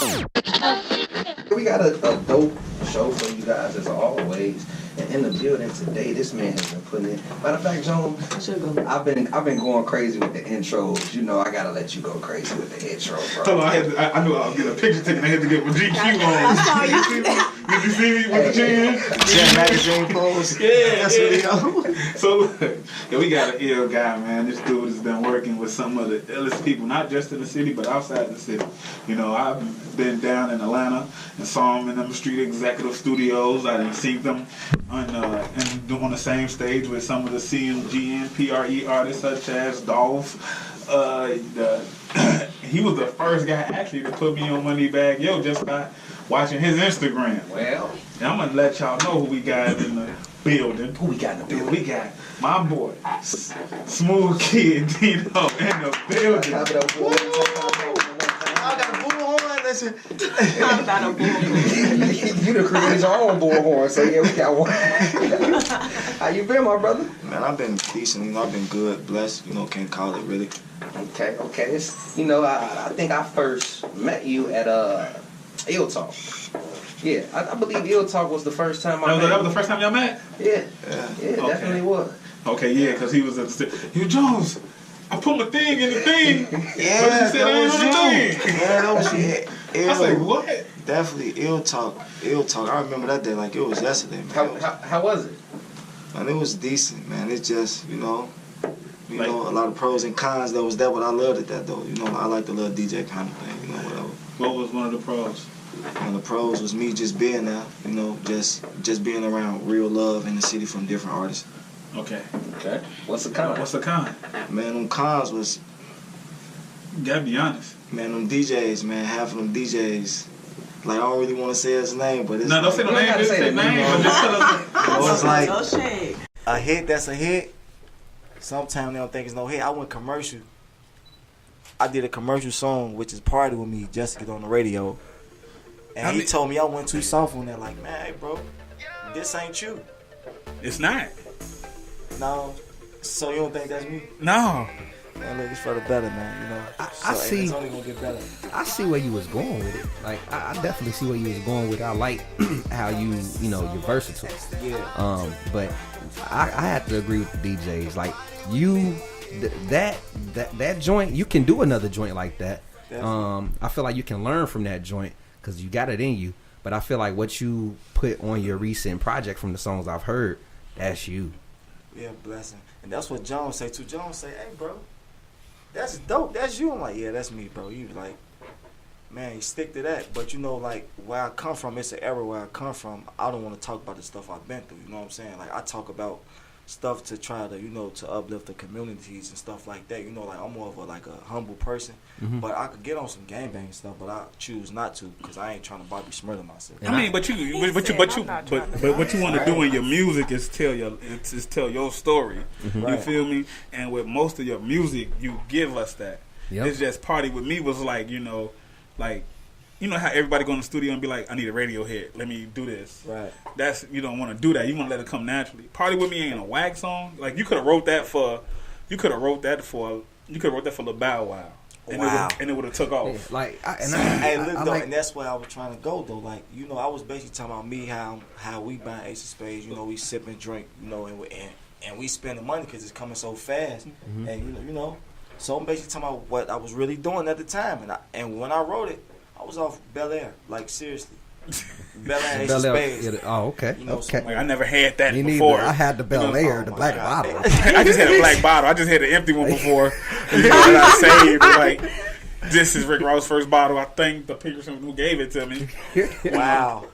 We got a dope show for you guys as always. And in the building today, this man has been putting in. Matter of fact, Joan, I've been going crazy with the intros. You know, I gotta let you go crazy with the intro, bro. Hold on, I knew I was getting a picture taken. I had to get my GQ on. Did you see me with the chin? Jet magazine pose. Yeah, that's what he on. So look, yeah, we got an ill guy, man. This dude has been working with some of the illest people, not just in the city, but outside the city. You know, I've been down in Atlanta and saw him in them street executive studios. I didn't see them on the same stage with some of the CMG and PRE artists such as Dolph. He was the first guy actually to put me on Moneybag Yo just by watching his Instagram. Well, and I'm gonna let y'all know who we got in the building. Who we got in the building? We got my boy, Smooth Kid Dino in the building. I got a bullhorn. Listen, I got a bullhorn. You done created your own bullhorn, so yeah, we got one. How you been, my brother? man, I've been decent. You know, I've been good, blessed. You know, can't call it really. Okay. It's, you know, I think I first met you at Ill Talk. Yeah, I believe Ill Talk was the first time I met That was the first time y'all met? Yeah, Okay. Definitely was. Okay, yeah, because he was at the You Jones, I put my thing in the thing. Yeah, But you said that was I ain't on the thing. Yeah, that was it. I was like, what? Definitely Ill Talk. I remember that day like it was yesterday, man. How was it? Man, it was decent, man. It's just, you know, a Like- lot of pros and cons that was there, but I loved it that though. You know, I like the little DJ kind of thing, you know, whatever. What was one of the pros? And the pros was me just being there, you know, just being around real love in the city from different artists. Okay. What's the con? What's the con? Man, them cons was, You gotta be honest. man, them DJs, man, half of them DJs, like I don't really want to say his name, but it's No, don't say no You name, gotta just say say the name. name. But just tell us. it's like No shade. a hit that's a hit. Sometimes they don't think it's no hit. I went commercial. I did a commercial song, which is Party With Me, just to get on the radio. And he told me I went too soft on that. Like, man, hey, bro, this ain't you. It's not. No. So you don't think that's me? No. Man, look, it's for the better, man. You know. I So, see. It's only gonna get better. I see where you was going with it. Like I definitely see where you was going with it. I like how you're versatile. Yeah. But I have to agree with the DJs. Like that joint, you can do another joint like that. Definitely. I feel like you can learn from that joint because you got it in you. But I feel like what you put on your recent project from the songs I've heard, that's you. Yeah, blessing. And that's what John say too. John say, hey, bro, that's dope. That's you. I'm like, yeah, that's me, bro. You like, man, you stick to that. But you know, like, where I come from, it's an era where I come from. I don't want to talk about the stuff I've been through. You know what I'm saying? Like, I talk about stuff to try to, to uplift the communities and stuff like that. You know, like, I'm more of a humble person. Mm-hmm. But I could get on some gangbang stuff, but I choose not to because I ain't trying to Bobby Smurder myself. I mean, but what you want to do in your music is tell your story. Mm-hmm. You feel me? And with most of your music, you give us that. Yep. It's just Party With Me was like, how everybody go in the studio and be like, I need a radio hit. Let me do this. Right. That's, you don't want to do that. You want to let it come naturally. Party With Me ain't a whack song. Like, you could have wrote that for Lil Bow Wow. And it would have took off. And that's where I was trying to go though. Like, I was basically talking about me, how we buy Ace of Spades. We sip and drink, and we spend the money because it's coming so fast. Mm-hmm. And so I'm basically talking about what I was really doing at the time. And when I wrote it, I was off Bel Air, like seriously. Bel Air Ace of Spades. Oh, okay. So, Like, I never had that Me before. neither. I had the Bel Air, the black bottle. I just had a black bottle. I just had an empty one before. That I saved. Like, this is Rick Ross' first bottle. I think the person who gave it to me. Wow.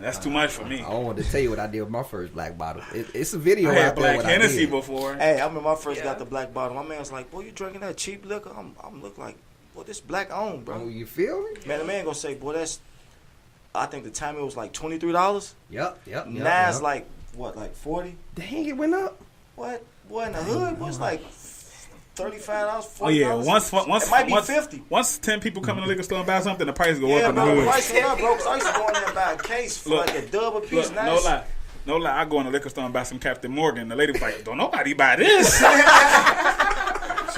That's too much for me. I wanted to tell you what I did with my first black bottle. It's a video I out had there. Black what Hennessy I did. before. Hey, I remember I first got the black bottle. My man was like, boy, you drinking that cheap liquor? I'm looking like, boy, this black owned, bro. Oh, you feel me? Man, the man gonna say, boy, I think the time it was like $23. Yep. Now it's like, what, like 40? Dang, it went up. What? Boy, in the hood was like $35, $40. Oh yeah, once it might be 50. Once 10 people come in the liquor store and buy something, the price go Yeah, up in the bro, the hood. price went up, bro. Cause I used to go in there and buy a case for like a dub a piece. Look, no lie. I go in the liquor store and buy some Captain Morgan. The lady was like, "Don't nobody buy this."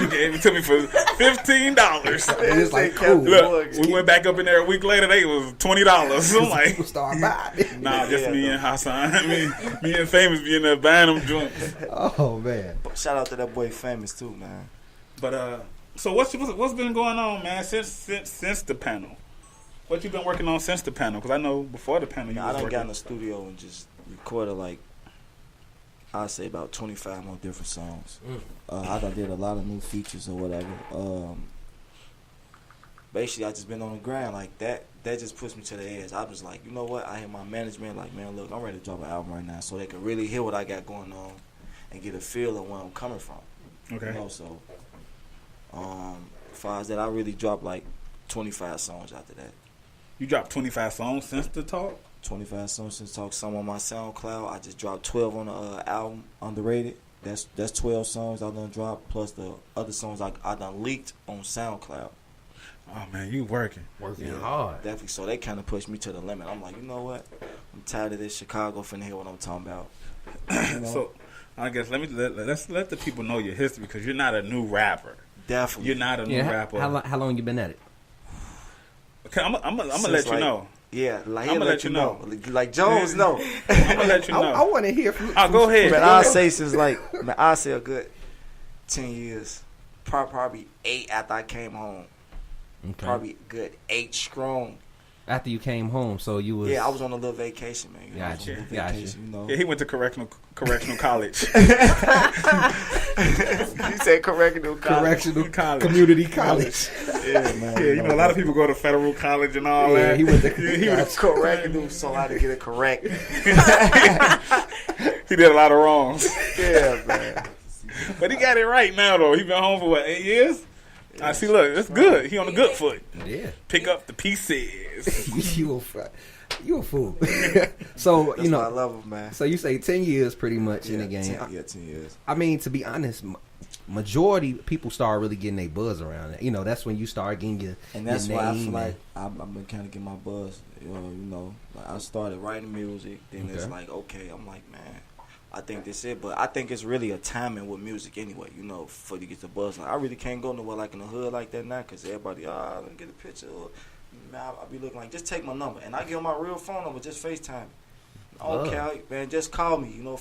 She gave it to me for $15. It's like, cool. Look, we went back up in there a week later. They was $20. I'm like, People start buying. nah, just me and Hassan. Me and Famous be in there buying them joints. Oh man! Shout out to that boy Famous too, man. But so what's been going on, man? Since the panel, what you been working on since the panel? Because I know before the panel, I done got in the studio and just recorded like I'd say about 25 more different songs. I done did a lot of new features or whatever. Basically, I just been on the grind like that. That just puts me to the edge. I was like, you know what? I hear my management like, man, look, I'm ready to drop an album right now, so they can really hear what I got going on and get a feel of where I'm coming from. Okay. You know, so as far as that, I really dropped like 25 songs after that. You dropped 25 songs since the talk? 25 songs since talk. Some on my SoundCloud. I just dropped 12 on the album, Underrated. That's 12 songs I done dropped, plus the other songs I done leaked on SoundCloud. Oh man, you working hard. Definitely. So they kind of pushed me to the limit. I'm like, you know what? I'm tired of this. Chicago finna hear what I'm talking about. You know? So I guess let's let the people know your history, because you're not a new rapper. Definitely. You're not a new rapper. How long you been at it? Okay, I'm gonna let you know. Yeah, like I'm gonna let you know. Like Jones, no. I'm gonna let you know. I want to hear from. Go ahead. Man, I say since I say a good 10 years, probably 8 after I came home. Okay. Probably good 8 strong. After you came home, so you was. Yeah, I was on a little vacation, man. Gotcha. You know. Yeah, he went to correctional college. You said correctional Community college. Yeah, man. Yeah, you know, a lot of people go to federal college and all that. He went to He was correctional, so I had to get it correct. He did a lot of wrongs. Yeah, man. But he got it right now, though. He been home for, 8 years? Yeah, I see, look, that's good. He on the good foot. Yeah. Pick up the pieces. You a fool. So, That's you know. why I love him, man. So you say 10 years pretty much in the game. 10 years. I mean, to be honest, majority people start really getting their buzz around it. You know, that's when you start getting your And that's your why I name feel like I've been kind of getting my buzz. You know, like I started writing music. Then it's like, okay, I'm like, man, I think this it. But I think it's really a timing with music anyway, you know, for you to get the buzz. Like, I really can't go nowhere like in the hood like that now, because everybody, let me get a picture. Man, I'll be looking like, just take my number. And I give them my real phone number, just FaceTime. Okay, man, just call me. You know,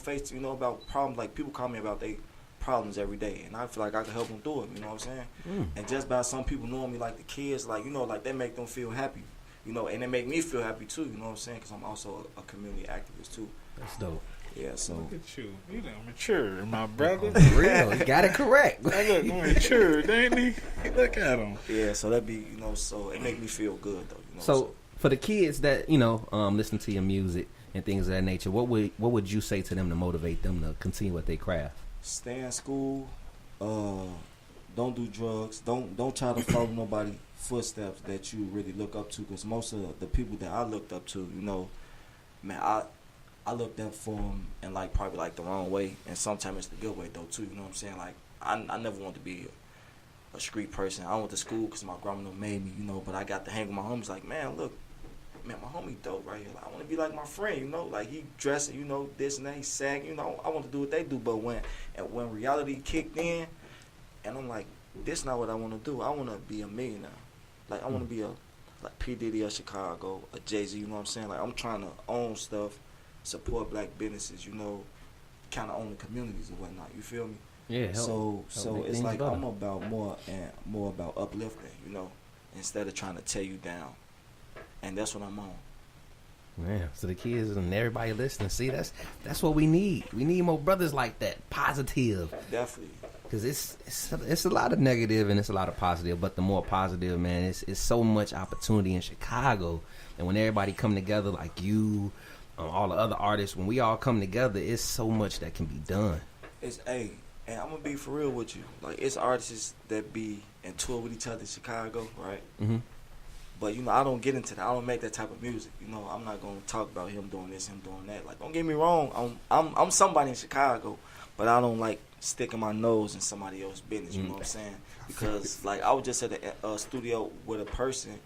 about problems. Like, people call me about their problems every day, and I feel like I can help them through it. You know what I'm saying? And just by some people knowing me, like the kids, like, you know, like they make them feel happy. You know, and they make me feel happy too. You know what I'm saying? Because I'm also a community activist too. That's dope. Yeah, so. Look at you. You done mature, my brother. Real. You got it correct. I look mature, ain't he? Look at him. Yeah, so that be, you know, so it make me feel good though. You know, So for the kids that, you know, listen to your music and things of that nature, what would you say to them to motivate them to continue with their craft? Stay in school. Don't do drugs. Don't try to follow nobody footsteps that you really look up to, because most of the people that I looked up to, you know, man, I looked up for them in like probably like the wrong way, and sometimes it's the good way though too. You know what I'm saying? Like I never wanted to be a street person. I went to school because my grandma made me, you know. But I got to hang with my homies. Like, man, look, man, my homie dope right here. Like, I want to be like my friend, you know. Like, he dressing, you know, this and that. He sagging, you know. I want to do what they do. But when reality kicked in, and I'm like, this not what I want to do. I want to be a millionaire. Like, I want to be like P. Diddy of Chicago, a Jay-Z, you know what I'm saying? Like, I'm trying to own stuff, support black businesses, you know, kind of own the communities and whatnot. You feel me? Yeah. So it's like I'm about more about uplifting, you know, instead of trying to tear you down. And that's what I'm on. Yeah. So the kids and everybody listening, see, that's what we need. We need more brothers like that, positive. Definitely. Because it's a lot of negative and it's a lot of positive, but the more positive, man, it's so much opportunity in Chicago. And when everybody come together, like you, all the other artists, when we all come together, it's so much that can be done. And I'm gonna be for real with you. Like, it's artists that be in tour with each other in Chicago, right? Mm-hmm. But, you know, I don't get into that. I don't make that type of music. You know, I'm not gonna talk about him doing this, him doing that. Like, don't get me wrong. I'm somebody in Chicago, but I don't like sticking my nose in somebody else's business. You know what I'm saying? Because, like, I was just at a studio with a person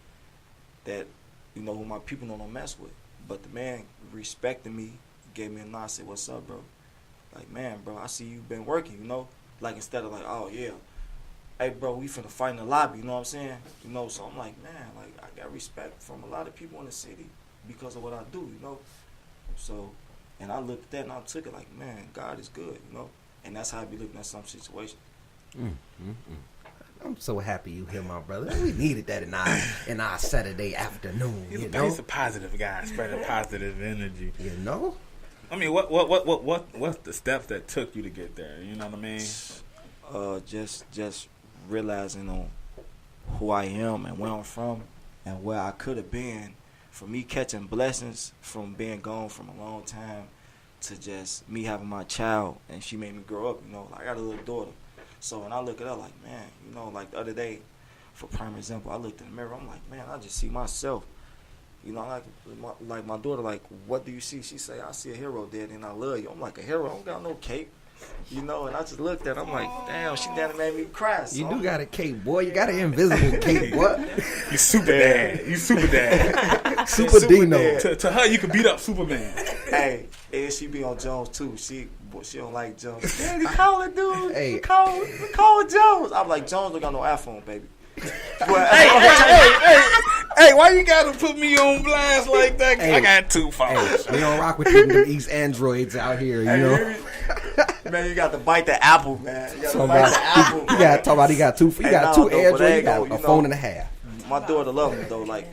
that, you know, who my people don't mess with. But the man respected me, gave me a nod, said, "What's up, bro?" Like, man, bro, I see you been working, you know? Like, instead of like, oh, yeah, hey, bro, we finna fight in the lobby, you know what I'm saying? You know, so I'm like, man, like, I got respect from a lot of people in the city because of what I do, you know? So, and I looked at that and I took it like, man, God is good, you know? And that's how I be looking at some situations. I'm so happy you here, my brother. We needed that in our Saturday afternoon. He's a positive guy, spreading positive energy. You know? I mean, what's the steps that took you to get there? You know what I mean? Just realizing on who I am and where I'm from and where I could have been. For me catching blessings from being gone from a long time to just me having my child and she made me grow up, you know. Like I got a little daughter. So when I look at her like, man, you know, like the other day, for prime example, I looked in the mirror, I'm like, man, I just see myself. You know, like my daughter, like, what do you see? She say, I see a hero, Daddy, and I love you. I'm like, a hero? I don't got no cape. You know, and I just looked at her, I'm like, damn, she done made me cry. So you do got a cape, boy. You got an invisible cape, what? You super dad. You super dad. Super Dino. To her, you could beat up Superman. Hey, and she be on Jones, too. She don't like Jones. Daddy, call it, dude. Hey. Call Jones. I'm like, Jones don't got no iPhone, baby. But, Hey, why you gotta put me on blast like that? Hey. I got 2 phones. Hey, we don't rock with these androids out here, you know? Man, you got to bite the apple, man. You got to So bite the apple. you got to talk about he got two androids, but you got a phone and a half. My daughter love him, though. Like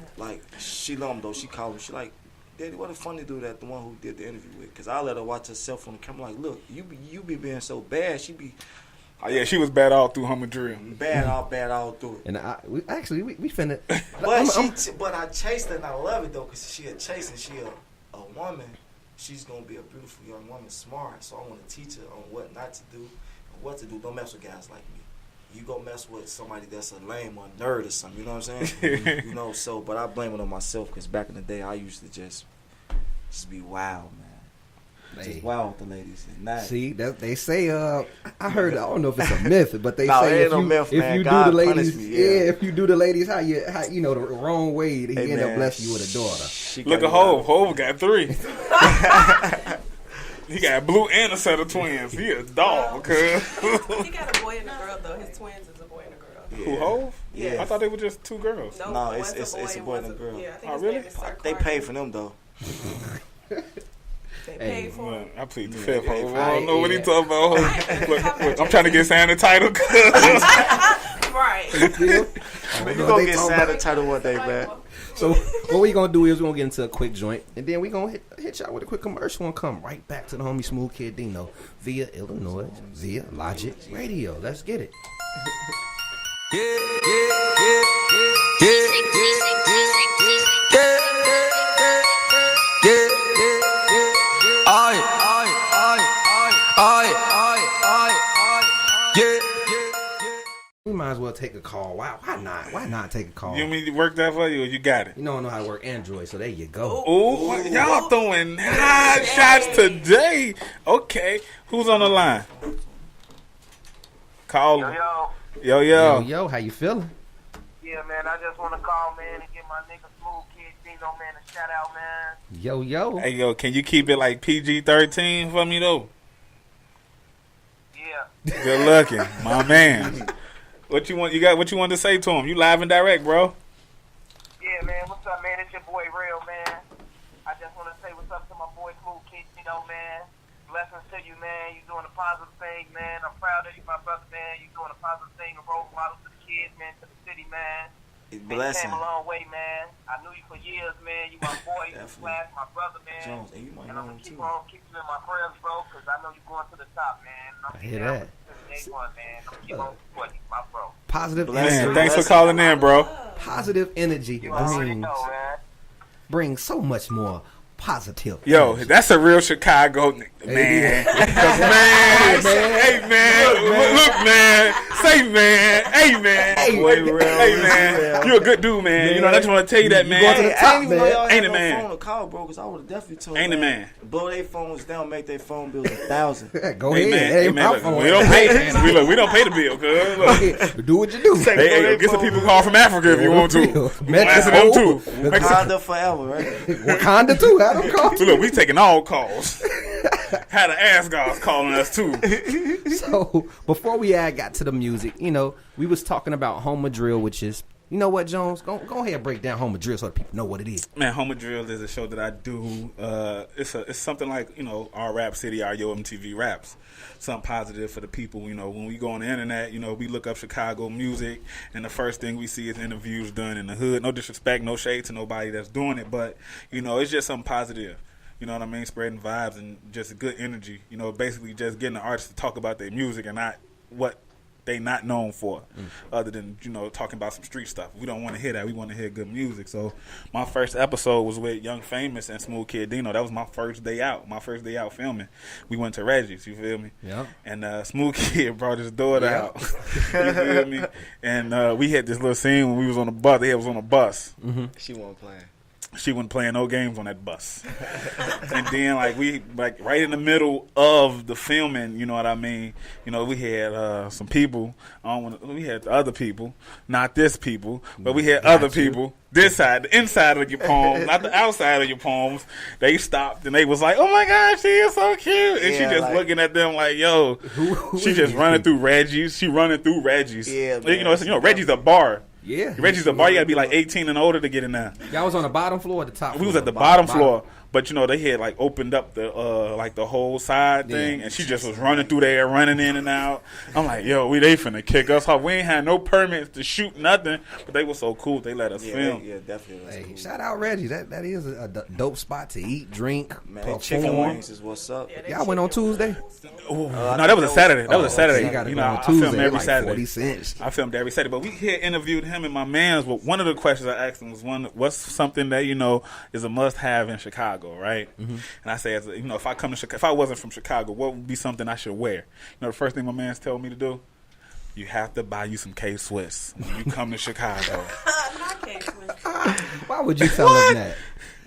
she love him, though. She called him. She like, Daddy, what a funny dude that the one who did the interview with. Because I let her watch herself on the camera. Like, look, you be being so bad. She be... Oh, yeah, she was bad all through Houma Drill. Bad all through it. And we finna. But I chased her and I love it though, because she a chasing. She a woman. She's gonna be a beautiful young woman, smart. So I want to teach her on what not to do and what to do. Don't mess with guys like me. You go mess with somebody that's a lame or a nerd or something. You know what I'm saying? You know. So, but I blame it on myself because back in the day I used to just be wild, man. Just wild with the ladies. Nice. See, that they say. I heard. I don't know if it's a myth, but they No, say it ain't no myth, man. you God do the punished ladies, me, yeah. if you do the ladies how you know the wrong way, he end up blessing you with a daughter. Look at Hov. Hov got 3. He got blue and a set of twins. He a dog, cuz. He got a boy and a girl though. His twins is a boy and a girl. Yeah. Who, Hov? Yeah. I thought they were just 2 girls. No, it's a boy and a girl. Yeah, I think Oh, his really? name is Sir They Carter. paid for them though. They paid for Man, him. I plead the Yeah, fifth. yeah, Hov. I don't know what he yeah. talking about. Look, I'm trying to get signed the title. Right. Man, you gonna get signed the title one day, man. So what we gonna do is we're gonna get into a quick joint, and then we gonna hit y'all with a quick commercial and come right back to the homie Smooth Kid Dino via Illinois, via Logic Radio. Let's get it. We might as well take a call. Why not? Why not take a call? You mean to work that for you or you got it? You don't know how to work Android, so there you go. Oh, y'all throwing hot shots today. Okay, who's on the line? Call him. Yo. How you feeling? Yeah, man, I just want to call, man, and give my nigga Smooth Kid Dino, man, a shout out, man. Yo. Hey, yo, can you keep it like PG-13 for me, though? Yeah. Good looking, my man. What you want? You got what you want to say to him? You live and direct, bro. Yeah, man, what's up, man? It's your boy, Real, man. I just want to say what's up to my boy Smooth Kid Dino, man. Blessings to you, man. You doing a positive thing, man. I'm proud of you, my brother, man. You doing a positive thing, a role model to the kids, man, to the city, man. It's You blessing. came a long way, man. I knew you for years, man. You my boy, you Definitely. class, my brother, man. Jones, and you might And know I'm him gonna keep too. on keeping you in my prayers, bro, because I know you're going to the top, man. And I'm I hear down that. since day one, man. I'm gonna keep on supporting you, my bro. Positive Bless Man, you. thanks for calling in, bro. positive energy You already know, man. brings so much more positive. Yo, that's a real Chicago man. Hey, Hey, man. Look, man. Say, man. Hey, man. Hey, Hey, man. You a good dude, man. You know, I just want to tell you that, You going to the man. top, I didn't even know y'all Ain't had a no man. phone to call, bro, because I would have definitely told Ain't a them, man. blow their phones down, make their phone bills 1,000. Go Hey, ahead. man. It Hey, ain't man. my Look, phone. we don't pay. We don't pay the bill, cuz. Go ahead. Do what you do. Hey, get some people call from Africa if you want to. Answer them too. Wakanda forever, right? Wakanda too. Have them call. Look, we taking all calls. Had the ass guys calling us too. So before we got to the music, you know, we was talking about Houma Drill, which is, you know what, Jones? Go ahead and break down Houma Drill so that people know what it is. Man, Houma Drill is a show that I do. It's something like, you know, our Rap City, our Yo MTV Raps. Something positive for the people. You know, when we go on the internet, you know, we look up Chicago music, and the first thing we see is interviews done in the hood. No disrespect, no shade to nobody that's doing it, but, you know, it's just something positive. You know what I mean? Spreading vibes and just good energy. You know, basically just getting the artists to talk about their music and not what they not known for, other than, you know, talking about some street stuff. We don't want to hear that. We want to hear good music. So my first episode was with Young Famous and Smooth Kid Dino. That was my first day out. My first day out filming. We went to Reggie's. You feel me? Yeah. And Smooth Kid brought his daughter out. You feel me? And we had this little scene when we was on the bus. They was on a bus. Mm-hmm. She wasn't playing. She wasn't playing no games on that bus. And then, we right in the middle of the filming, you know what I mean? You know, we had some people. We had other people, not this people, but we had other people. This side, the inside of your palms, not the outside of your palms. They stopped and they was like, "Oh my gosh, she is so cute!" And she just looking at them like, "Yo," she just running through Reggie's. She running through Reggie's. Yeah, man. You know, Reggie's a bar. Yeah. Reggie's a bar. You got to be like 18 and older to get in there. Y'all was on the bottom floor or the top floor? We was at the bottom floor, but you know they had opened up the the whole side thing, and she just was running through there, running in and out. I'm like, yo, they finna kick us off. We ain't had no permits to shoot nothing, but they were so cool they let us film. Yeah, definitely. Hey, Cool. shout out Reggie. That is a dope spot to eat, drink, Man, perform. chicken wings is what's up. Yeah, Y'all went on Tuesday? No, that was a Saturday. That was a Saturday. You got to You go know, on I Tuesday. film every like Saturday. 40 cents. I filmed every Saturday, but we had interviewed him and my man's. Well, one of the questions I asked him was what's something that you know is a must-have in Chicago, right? Mm-hmm. And I said, you know, if I come to Chicago, if I wasn't from Chicago, what would be something I should wear? You know, the first thing my man's told me to do, you have to buy you some K-Swiss when you come to Chicago. Not K-Swiss. Why would you tell him that?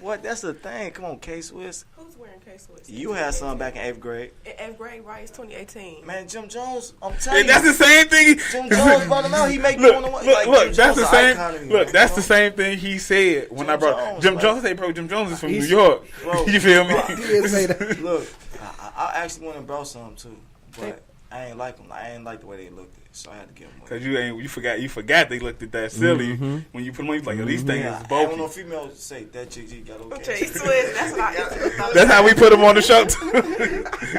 What? That's the thing. Come on, K-Swiss. Who's wearing K-Swiss? You had some back in 8th grade. In 8th grade, right? It's 2018. Man, Jim Jones, I'm telling And you. that's the same thing. Jim Jones brought him out. He make Look, one on one. look, Like, look, Jim that's Jones the an same. icon to me, Look, that's bro. the same thing he said when Jim I brought Jones, Jim bro. Jones. Say, bro, Jim Jones is from New He's- York. Bro. You feel me? He didn't say that. Look, I actually went and brought some too, but I ain't like them. I ain't like the way they looked. So I had to give them away. Cause you forgot they looked at that silly when you put them on. You like, yo, these things is I don't know bulky. females say that chick got okay. K-Swiss. That's what I. That's how we put them on the show too.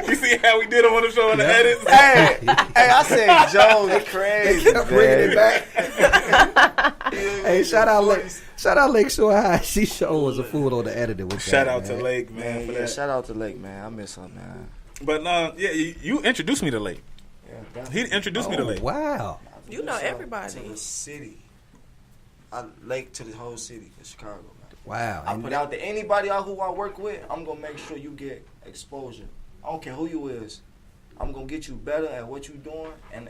You see how we did them on the show in the edits? Hey, I said Jones, they crazy. Kept bringing it back. Hey, shout out Lakeshore High. She sure was a fool on the editor with Shout that, out to man. Lake, man. For Yeah, that. shout out to Lake, man. I miss her, man. But yeah, you introduced me to Lake. Yeah, He introduced me to Oh, Lake. wow. You know everybody. To the city. Lake to the whole city of Chicago, man. Wow. I And put out to anybody out who I work with, I'm gonna make sure you get exposure. I don't care who you is. I'm gonna get you better at what you doing, and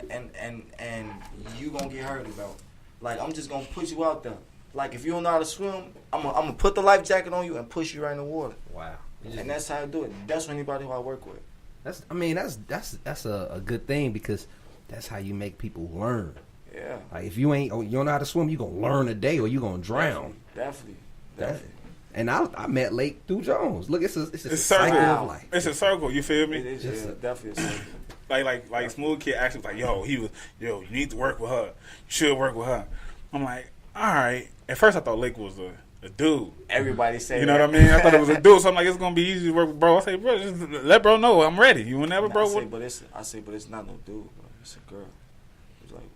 you gonna get heard about. Like, I'm just gonna put you out there. Like, if you don't know how to swim, I'm gonna put the life jacket on you and push you right in the water. wow. And that's how I do it. That's for anybody who I work with. That's a good thing because that's how you make people learn. Yeah. Like if you don't know how to swim, you gonna learn a day or you gonna drown. Definitely. And I met Lake through Jones. Look, it's a It's cycle circle. of life. It's a circle. You feel me? It is Yes, yeah, sir. definitely a circle. Like Smooth Kid actually was like, you need to work with her. You should work with her. I'm like, all right. At first I thought Lake was a dude. Everybody say You know what I mean? I thought it was a dude. So I'm like, it's gonna be easy to work with bro. I say, bro, just let bro know I'm ready. You whenever bro. But it's not no dude, bro. It's a girl. It's like,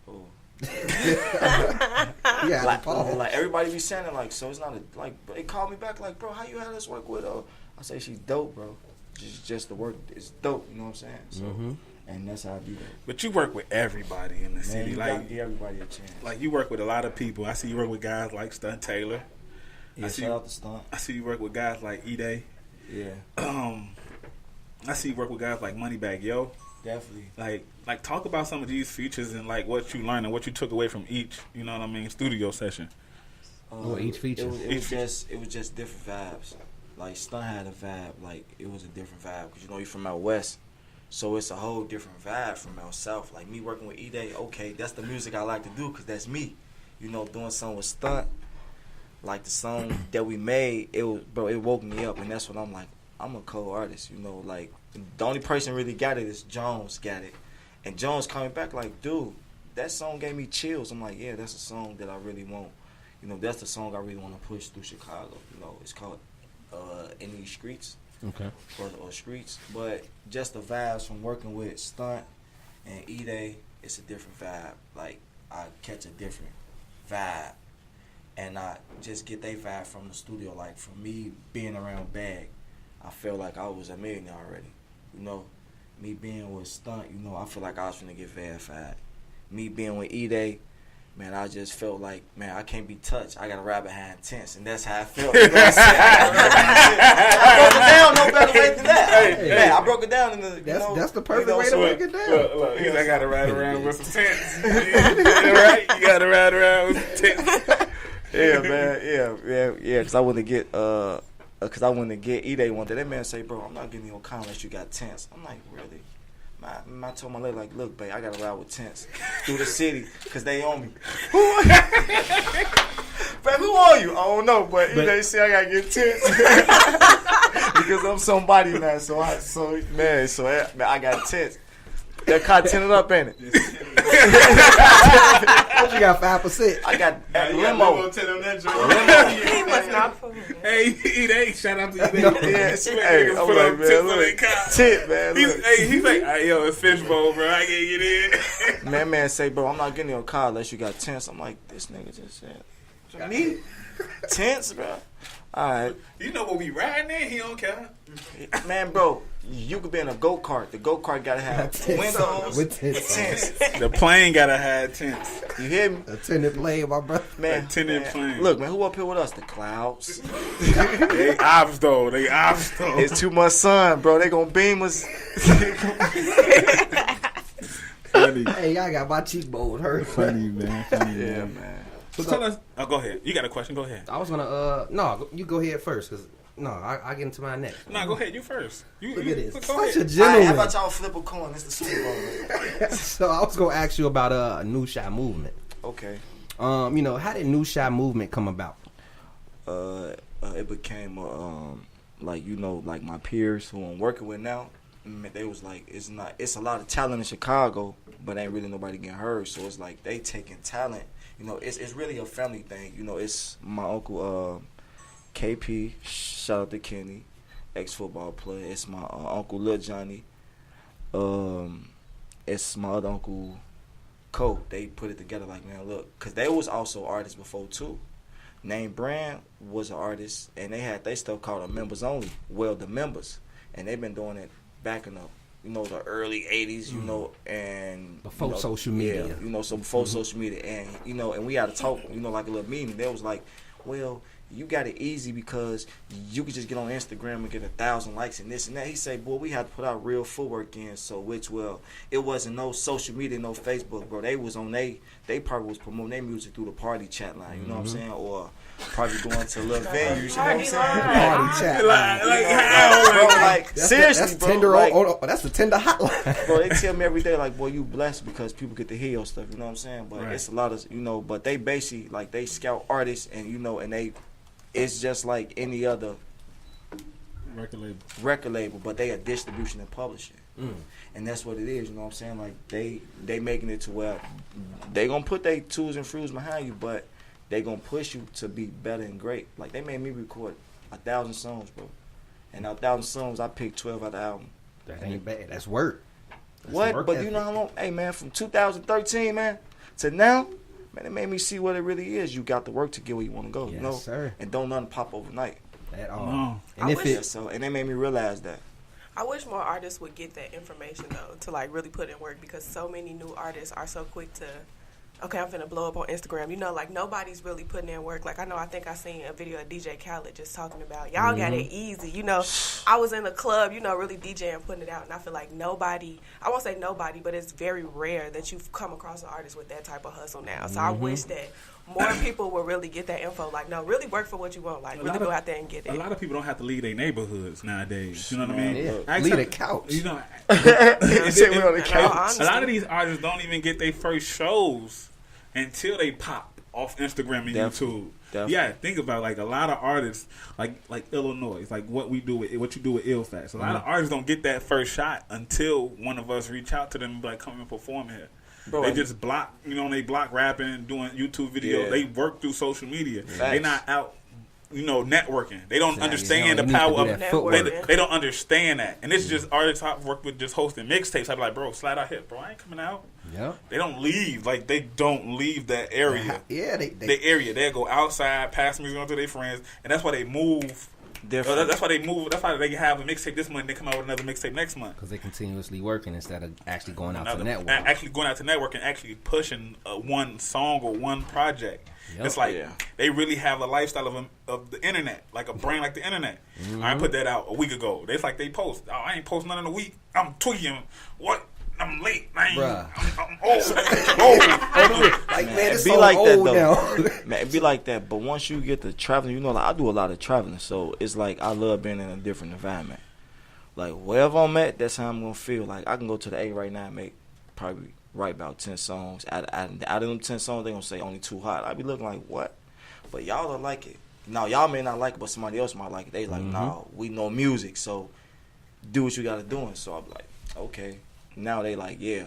oh. Yeah, Like everybody be saying it like, so it's not a, like, they call me back like, bro, how you had us work with her? I say she's dope, bro. Just the work is dope, you know what I'm saying? So, and that's how I do that. But you work with everybody in the Man, city. you Like gotta give everybody a chance. like you work with a lot of people. I see you work with guys like Stunt Taylor. Yeah, see shout you- out to Stunt. I see you work with guys like E-Day. Yeah, I see you work with guys like Moneybag Yo. definitely. Like talk about some of these features and like what you learned and what you took away from each, you know what I mean, studio session. Well, each feature. It was just different vibes. Like Stunt had a vibe, like it was a different vibe because you know he's from out west, so it's a whole different vibe from out south. Like me working with E-Day, okay, that's the music I like to do because that's me. You know, doing something with Stunt, like the song that we made, it woke me up, and that's what I'm like. I'm a co-artist. You know, like the only person really got it is Jones got it, and Jones coming back like, dude, that song gave me chills. I'm like, yeah, that's a song that I really want. You know, that's the song I really want to push through Chicago. You know, it's called In These Streets. Okay. Or Streets. But just the vibes from working with Stunt and E-Day, it's a different vibe. Like, I catch a different vibe. And I just get their vibe from the studio. Like, for me being around Bag, I feel like I was a millionaire already. You know, me being with Stunt, you know, I feel like I was finna get verified. Me being with E-Day, man, I just felt like, man, I can't be touched. I got to ride behind tents, and that's how I felt. You know what I'm saying? I broke it down no better way than that. Man, I broke it down in the, That's the perfect way to break it down. Look, I got to ride around with some tents. Right? You got to ride around with some tents. Yeah, man. Yeah. Because I wouldn't get, E-Day one day. That man say, bro, I'm not getting you on car unless you got tents. I'm like, really? I told my lady, like, look, babe, I got to ride with tents through the city because they own me. Babe, who are you? I don't know, but they say I got to get tents because I'm somebody now. So I got tents. That car tinted up, ain't it? What you got, 5%? I got limo. He must not fool. Hey, E-Day, shout out to E-Day. Hey, I'm like, man, look, tit, man. He's like, yo, it's fishbowl, bro. I can't get in. Man say, bro, I'm not getting your car unless you got tents. I'm like, this nigga just said, me? Tents, bro? All right. You know what we riding in? He don't care. Man, bro, you could be in a go-kart. The go-kart got to have windows with tents. The plane got to have tents. You hear me? A tinted plane, my brother. Man, tinted plane. Look, man, who up here with us? The clouds. They ops, though. It's too much sun, bro. They gonna beam us. Funny. Hey, I got my cheekbones hurt. Funny, man. Yeah, man. So tell us. Oh, go ahead. You got a question? Go ahead. I was gonna no, you go ahead first, cause I get into my next. No, go ahead. You first. Look at this. Go Such ahead. a gentleman. How about y'all flip a coin? It's the Super Bowl. So I was gonna ask you about a New Shot movement. Okay. How did New Shot movement come about? It became like my peers who I'm working with now. They was like, it's a lot of talent in Chicago, but ain't really nobody getting heard. So it's like they taking talent. You know, it's really a family thing. You know, it's my uncle KP. Shout out to Kenny, ex-football player. It's my uncle Lil Johnny. It's my other uncle Cole. They put it together like, man, look, because they was also artists before too. Name Brand was an artist, and they had their stuff called a members only. Well, the members, and they've been doing it back in the the early 80s, and before social media. Yeah, so before social media, and and we had to talk, like a little meeting. They was like, well, you got it easy because you could just get on Instagram and get 1,000 likes and this and that. He said, boy, we had to put our real footwork in. So it wasn't no social media, no Facebook, bro. They was on they probably was promoting their music through the party chat line, you know what I'm saying? Or probably going to little venues, you know what I'm saying? Party chat line. Bro, like, seriously, that's bro. Tinder, Like, that's the Tinder hotline. bro, they tell me every day, like, boy, you blessed because people get to hear your stuff, you know what I'm saying? But it's a lot of, but they basically, like, they scout artists and, and it's just like any other record label, but they are distribution and publishing. And that's what it is, you know what I'm saying? Like, they making it to where they gonna put their tools and fruits behind you, but they gonna push you to be better and great. Like, they made me record 1,000 songs, bro. And 1,000 songs, I picked 12 out of the album. That ain't bad. That's work. But you know how long? Hey, man, from 2013, man, to now, man, it made me see what it really is. You got the work to get where you want to go, Yes, sir. And don't nothing pop overnight. At all. No. And And they made me realize that. I wish more artists would get that information, though, to, like, really put in work, because so many new artists are so quick to, okay, I'm finna blow up on Instagram. Like, nobody's really putting in work. Like, I think I seen a video of DJ Khaled just talking about, y'all got it easy. I was in a club, really DJing, putting it out, and I feel like nobody, I won't say nobody, but it's very rare that you've come across an artist with that type of hustle now. So I wish that more people would really get that info. Like, no, really work for what you want. Like, really go out there and get it. A lot of people don't have to leave their neighborhoods nowadays. You know what I mean? Yeah. Leave a couch. On the couch. A lot of these artists don't even get their first shows until they pop. off Instagram and Definitely. YouTube. Definitely. Yeah, think about like a lot of artists, like iLLANOiZE, like what you do with ILLFAST. A lot of artists don't get that first shot until one of us reach out to them and be like, come and perform here. Bro, They just block, they block rapping and doing YouTube videos. Yeah. They work through social media. Facts. They not out, networking. They don't Exactly. understand You the need to power do of that they, footwork. they don't understand that. And it's just artists I've worked with just hosting mixtapes. I'd be like, bro, slide out here, bro. I ain't coming out. Yeah. They don't leave. Like, they don't leave that area. Yeah, The area. They go outside, pass music on to their friends, and that's why they move. Different. That's why they move. That's why they have a mixtape this month and they come out with another mixtape next month. because they continuously working instead of actually going out to Another- network. Actually going out to network and actually pushing one song or one project. Yep. It's like Yeah. they really have a lifestyle of the internet, like a brain like the internet. I put that out a week ago. It's like they post. Oh, I ain't post nothing in a week. I'm tweaking. What? I'm late. Bruh. I'm old. Like, man, it it's be so like that old though. now. Man, it be like that. But once you get to traveling, like I do a lot of traveling, so it's like I love being in a different environment. Like wherever I'm at, that's how I'm gonna feel. Like I can go to the A right now and make probably write about 10 songs. Out of them 10 songs, they gonna say only 2 hot. I be looking like what? But y'all don't like it. Now y'all may not like it, but somebody else might like it. They like, nah, we know music, so do what you gotta do. And so I'm like, okay. Now they like, yeah,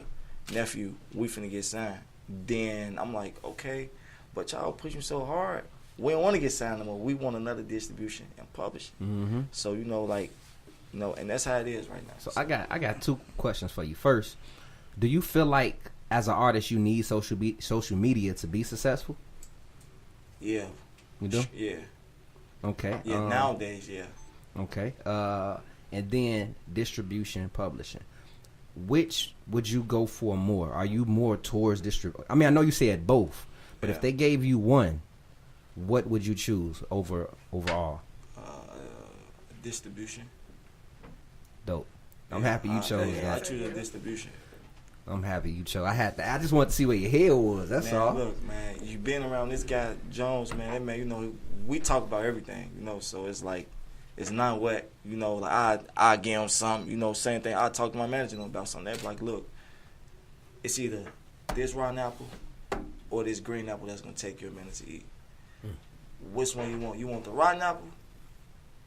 nephew, we finna get signed. Then I'm like, okay, but y'all pushing so hard. We don't want to get signed no more. We want another distribution and publishing. Mm-hmm. So and that's how it is right now. So I got 2 questions for you. First, do you feel like as an artist you need social media to be successful? Yeah, You do? yeah, Okay. yeah. Nowadays, yeah. Okay. And then distribution, publishing. Which would you go for more? Are you more towards I mean, I know you said both, but if Yeah. they gave you one, what would you choose overall? Distribution. Dope. I'm happy you chose I that. choose a distribution. I'm happy you chose. I just wanted to see where your head was. That's Man, all. look, man, you been around this guy Jones, man. That man, we talk about everything, so it's like. It's not what, like I give him something, same thing. I talk to my manager about something. They're like, look, it's either this rotten apple or this green apple that's going to take you a minute to eat. Which one you want? You want the rotten apple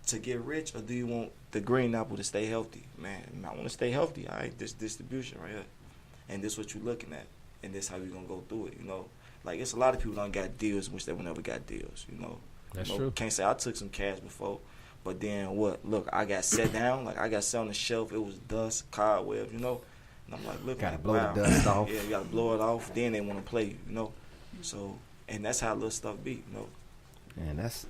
to get rich, or do you want the green apple to stay healthy? Man, I want to stay healthy. All right, this distribution right here. And this what you're looking at. And this how you're going to go through it, Like, it's a lot of people that got deals, which they never got deals, That's true. Can't say I took some cash before. But then what? Look, I got set down. Like I got set on the shelf. It was dust, cobwebs, And I'm like, look, Gotta like, blow wow. the dust off. Yeah, you gotta blow it off. Then they want to play you, So, and that's how little stuff be, Man, that's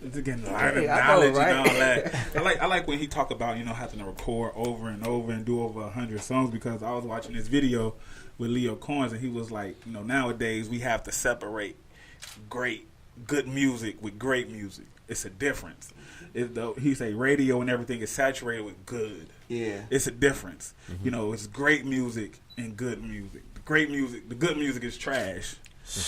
It's again Hey, I know, knowledge right? and all that. I like when he talk about having to record over and over and do over 100 songs, because I was watching this video with Leo Coins and he was like, nowadays we have to separate good music with great music. It's a difference. He say radio and everything is saturated with good. Yeah. It's a difference. It's great music and good music. The good music is trash.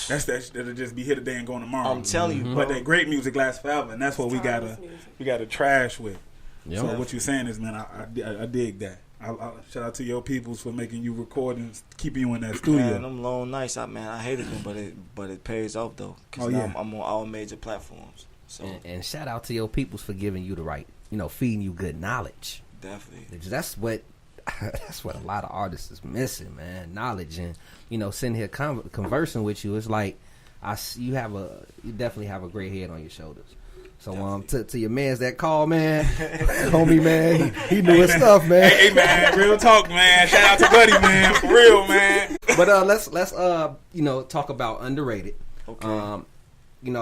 That'll just be here today and gone tomorrow. I'm telling you, bro. But that great music lasts forever, and that's what we gotta trash with. Yep. So what you're saying is, man, I dig that. I shout out to your peoples for making you recordings, keeping you in that studio. Man, them long nights, I hated them, but it pays off though. Cause now I'm on all major platforms. So and shout out to your peoples for giving you the right, feeding you good knowledge. definitely. Because that's what a lot of artists is missing, man. Knowledge and sitting here conversing with you. It's like you definitely have a great head on your shoulders. So to your mans that call, man, homie, man, he knew his stuff, man. Hey, man, real talk, man. Shout out to Buddy, man, for real, man. But let's talk about Underrated. Okay.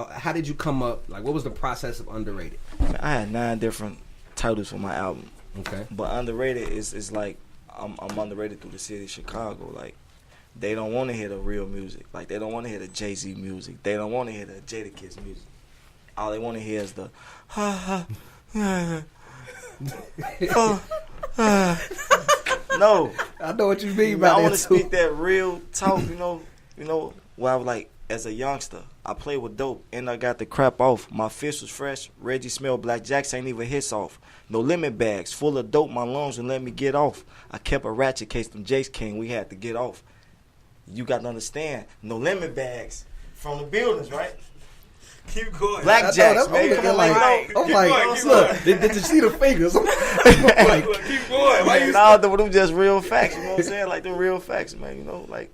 How did you come up? Like, what was the process of Underrated? I had 9 different titles for my album. Okay. But Underrated is like I'm underrated through the city of Chicago. Like, they don't want to hear the real music. Like, they don't want to hear the Jay-Z music. They don't want to hear the Jadakiss music. All they want to hear is the No. I know what you mean by I that want to too. speak that real talk, where I was like, as a youngster, I played with dope and I got the crap off. My fist was fresh. Reggie smelled Black Jacks ain't even hits off. No limit bags, full of dope, my lungs wouldn't let me get off. I kept a ratchet case, them Jace came, we had to get off. You got to understand, no limit bags, from the buildings, right? Keep going. Blackjacks, man. Come on, I'm like, look, did you see the fingers? I'm like, keep going. Why you nah, them just real facts. You know what I'm saying? Like the real facts, man. You know, like.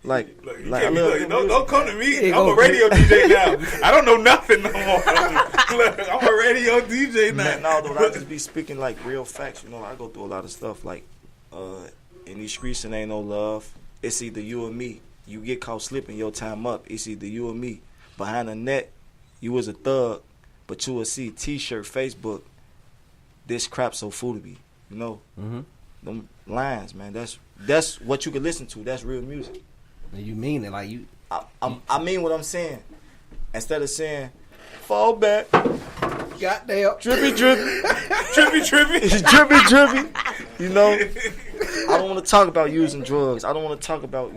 Like, look, like I love don't come to me. I'm a radio DJ now. I don't know nothing no more. Look, I'm a radio DJ now. Man, no, though, I just be speaking like real facts. You know, I go through a lot of stuff. Like, in these streets, and ain't no love. It's either you or me. You get caught slipping, your time up. It's either you or me. Behind the net, you was a thug, but you will see T-shirt, Facebook. This crap so fool to be. You know, them lines, man. That's what you can listen to. That's real music. You mean it like you? I mean what I'm saying. Instead of saying, fall back, Goddamn. drippy, drippy, Trippy. drippy. You know, I don't want to talk about using drugs. I don't want to talk about,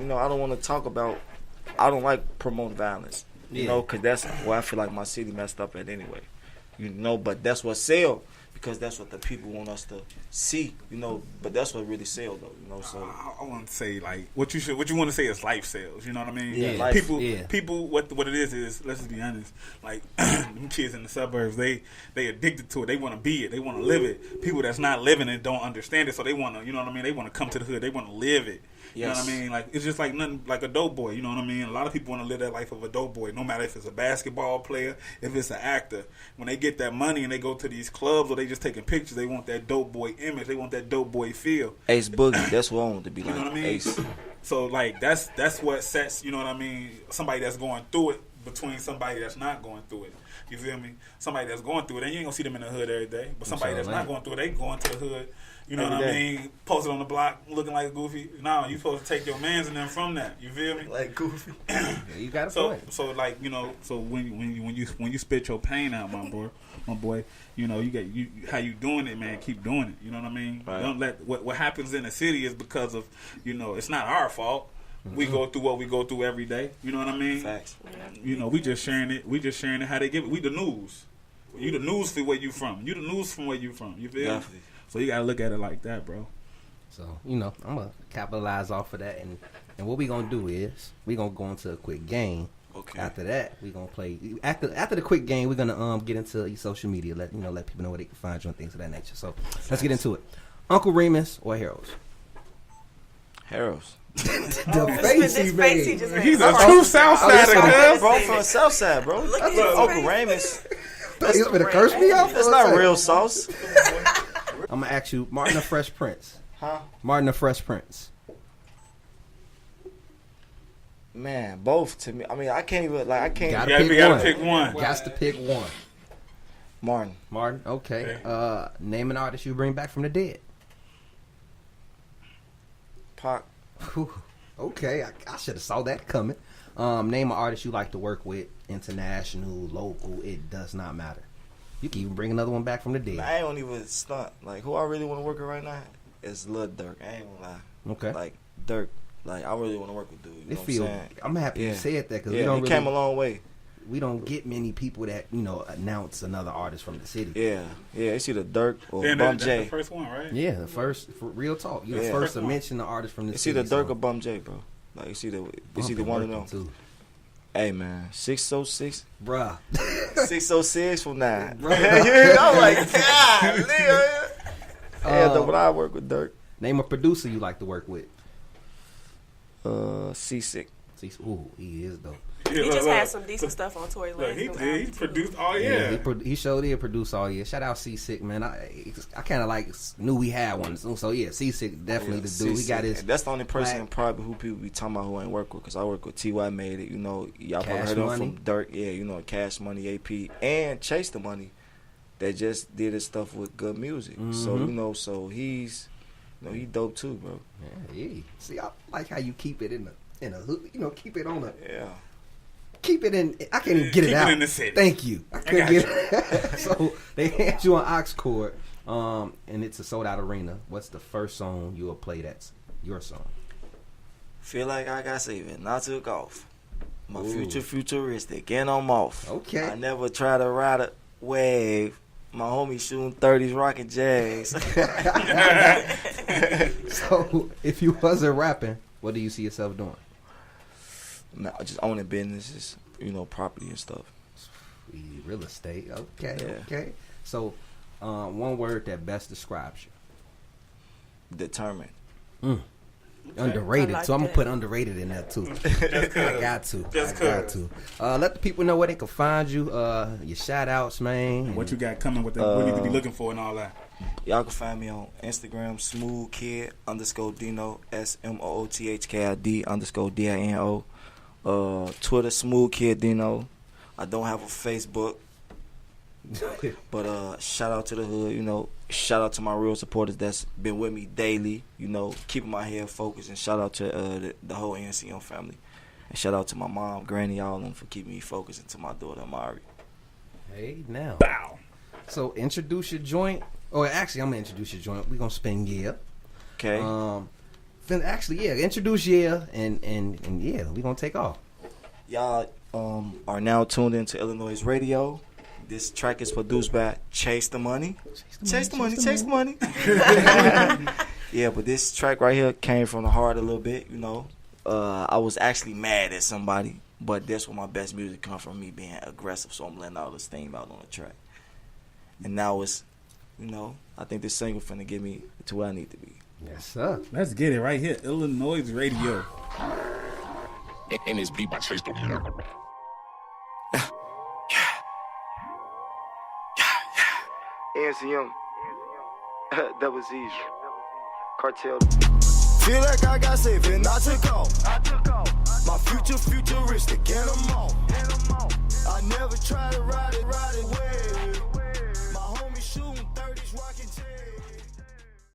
I don't like promoting violence. You know, because that's where I feel like my city messed up at anyway. You know, but that's what sell. Because that's what the people want us to see, you know. But that's what really sell, though, you know. So I want to say like what you want to say is life sales. You know what I mean? Yeah. Life, people. What it is let's just be honest. Like them kids in the suburbs, they addicted to it. They want to be it. They want to live it. People that's not living it don't understand it. So they want to, you know what I mean? They want to come to the hood. They want to live it. You know what I mean? Like it's just like nothing like a dope boy. You know what I mean? A lot of people want to live that life of a dope boy, no matter if it's a basketball player, if it's an actor. When they get that money and they go to these clubs or they just taking pictures, they want that dope boy image. They want that dope boy feel. Ace Boogie, that's what I want to be like. You know what I mean? Ace. So like that's what sets, you know what I mean, somebody that's going through it between somebody that's not going through it. You feel me? Somebody that's going through it, and you ain't gonna see them in the hood every day. But somebody that's not going through it, they going to the hood. You know what I mean? Posted on the block, looking like Goofy. No, you supposed to take your mans and them from that. You feel me? Like Goofy. You got a point. So like, you know, so when you spit your pain out, my boy, you know, you how you doing it, man. Keep doing it. You know what I mean? Right. Don't let what happens in the city is because of, you know, it's not our fault. We go through what we go through every day. You know what I mean? Facts. You know, we just sharing it. We just sharing it how they give it. We the news. You the news for where you from. You the news from where you from. You feel? Definitely. So you gotta look at it like that, bro. So, you know, I'm going to capitalize off of that. And what we going to do is we going to go into a quick game. Okay. After that, we going to play. After the quick game, we're going to get into your social media. Let people know where they can find you and things of that nature. So, let's get into it. Uncle Remus or Harold's? Harold's. The face he made. He's a true Southsider, Bro, from the South Side, bro. That's Uncle Ramus. He's going to curse me out? That's not real sauce. I'm going to ask you, Martin or Fresh Prince? Huh? Martin or Fresh Prince? Man, both to me. I mean, I can't even, like, I can't. You gotta pick one. Got to pick one. Martin. Martin, okay. Name an artist you bring back from the dead. Pac. Whew. Okay, I should have saw that coming. Name an artist you like to work with, international, local, it does not matter. You can even bring another one back from the dead. I don't even stunt. Like, who I really want to work with right now is Lil Durk. I ain't gonna lie. Okay. Like, Durk. Like, I really want to work with dude. You know what I'm saying? I'm happy you said that because we he don't came a long way. We don't get many people that, you know, announce another artist from the city. Yeah. It's either Dirk or Then Bum that's J. the first one, right? Yeah, the first, for real talk. You're the first to mention the artist from the It's city. either Dirk or Bum J, bro. Like, it's either one of them. Too. Hey, man. 606. Bruh. 606 from 9. Bruh. I'm like, God, nigga. Yeah, but I work with Dirk. Name a producer you like to work with. C-Sick. Ooh, he is dope. He just had some decent stuff on Tory Lanez. He produced all year. He showed he produced all year. Shout out C-Sick, man. I kind of like knew we had one. So yeah, C-Sick definitely the dude. He got his. And that's the only person probably who people be talking about who I ain't work with, because I work with T.Y. Made It. You know, y'all probably heard him from Dirk. Yeah, you know, Cash Money, AP, and Chase the Money. That just did his stuff with good music. Mm-hmm. So you know, so he's, you know, he dope too, bro. Yeah. See, I like how you keep it in a hook. You know, keep it on a. Yeah. Keep it in. I can't even get it out. Keep it in the city. Thank you. I couldn't get it. So they hand you an aux cord, and it's a sold out arena. What's the first song you will play? That's your song. Feel like I got saving. Not took off. My future futuristic, and I'm off. Okay. I never try to ride a wave. My homie shooting 30s, rocking Jags. So if you wasn't rapping, what do you see yourself doing? Man, just owning businesses, property and stuff. Real estate. Okay, Yeah. okay. So, one word that best describes you. Determined. Underrated. I like So I'm gonna that. put underrated in there too. I got to. Let the people know where they can find you. Your shout outs, man. What you got coming with that? What you need to be looking for and all that. Y'all can find me on Instagram, smoothkid_Dino, SMOOTHKID_DINO. Twitter, Smooth Kid Dino. I don't have a Facebook. But shout out to the hood, shout out to my real supporters that's been with me daily, keeping my head focused, and shout out to the whole NCM family. And shout out to my mom, Granny, all of them for keeping me focused, and to my daughter, Amari. Hey, now. Bow. So introduce your joint. Or actually, I'm gonna introduce your joint. We're gonna spin Okay. Introduce and we're gonna take off. Y'all are now tuned into iLLANOiZE Radio. This track is produced by Chase the Money. Chase the Money. Yeah, but this track right here came from the heart a little bit, I was actually mad at somebody, but that's where my best music comes from, me being aggressive, so I'm letting all the steam out on the track. And now it's, I think this single finna get me to where I need to be. Yes, sir. Let's get it right here. iLLANOiZE Radio. And it's beat by Chase the Money. NCM, Double Z, Cartel. Feel like I got saving, I took off. My future futuristic, and I'm off.